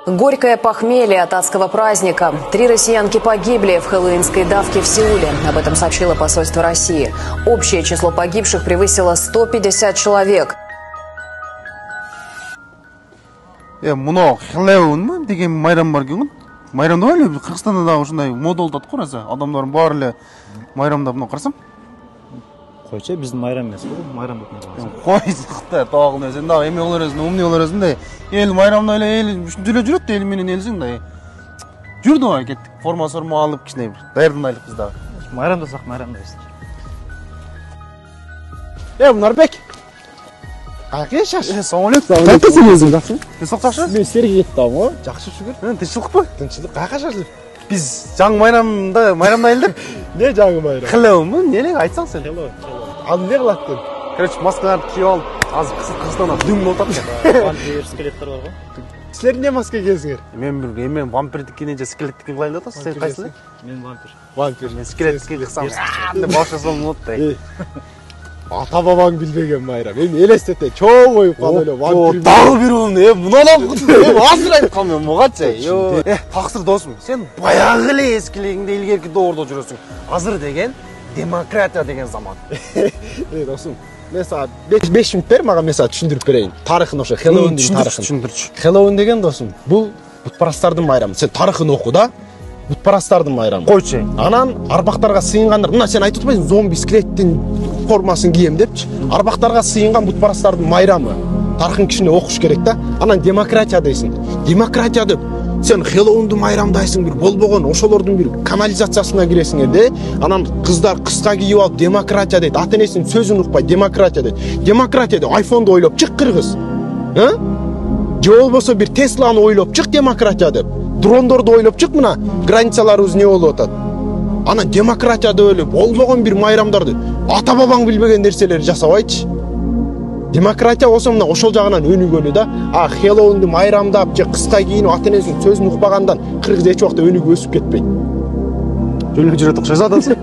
Горькое похмелье от адского праздника. 3 россиянки погибли в хэллоуинской давке в Сеуле. Об этом сообщило посольство России. Общее число погибших превысило 150 человек. Мына хэллоуин деген майрам бар екен. Майрамда эле Кыргызстанда дагы ушундай мода болуп атат го азыр. Адамдардын баары эле майрамда мына карасам. Койчу биздин майрам эмес бул, майрам деп аталат. Кой сыкта тагын сен дагы эме болор өзүң, умне болор өзүң да. Эл майрамда эле эл ушунча эле жүрөт, эл менен элсиң да. Жүрдү ой кеттик. Форма алып кичине бир даярданайлык биз дагы. Майрамдасак майрамдайбыз. Мунарбек. Кайсы жаш? Assalomu alaykum. Кайсың өзүң, жакшымы? Жакшы? Мен Сергей кеттим го. Жакшы шүгүр. Тынччылыкпы? Тынччылык. Кайка жашып? Биз жаңы майрамда элдик. Не жаңы майрам? Хэллоуинмы? Не элек айтсаң сен? Ал не кылат деп? Короче, маскаларды кийип алып, азыр Кыргызстанда дүң болуп атат экен. Вампир скелеттер бар го. Силер не маска кийесиңер? Мен бир эме вампирдикинен же скелеттикин кылайын деп атасың. Сен кайсысы? Мен вампир. Вампир. Мен скелеттикин кылсам, деп башlasам болот да. Ата бабаң билбеген майрам. Эми элестете, чоо коюп калып эле вампир. Дагы бир уну, мунадан азыр айткам мен мугача. Таксыр досум, сен баягы эле эскилигиңде илгерки доордо жүрөсүң. Азыр деген демократия деген заман. Досум, мен сага 5 мүнөт бер, мага мен сага түшүндүрүп берейин. Тарыхын ошо Хэллоуиндин тарыхын. Түшүндүрчү. Хэллоуин деген досум, бул бутпарастардын майрамы. Сен тарыхын оку да. Бутпарастардын майрамы. Койчу. Анан арбактарга сыйынгандар, мына сен айтып атпайсың, зомби скелеттин формасын кийем депчи. Арбактарга сыйынган бутпарастардын майрамы. Тарыхын кичине окуш керек да. Анан демократия дейсиң. Демократия деп сен Хэллоуинди майрамдайсың, бир болбогон ошолордун бир канализациясына киресиңер де. Анан кыздар кыска кийип алып демократия дейт. Ата энесинин сөзүн укпай демократия дейт. Демократия деп айфонду ойлоп чык кыргыз. Же болбосо бир Тесланы ойлоп чык демократия деп. Дрондорду ойлоп чык, мына границаларыбыз не болуп атат. Анан демократия деп эле болбогон бир майрамдарды ата бабаң билбеген нерселерди жасабайчы. Демократия болсо мына ошол жагынан өнүгөнү да. Хэллоуинди майрамдап же кыска кийинип ата энесинин сөзүн укпагандан кыргыз эч убакта өнүгүп өсүп кетпейт. Жөлүк жүрөт окшойсуң атасы.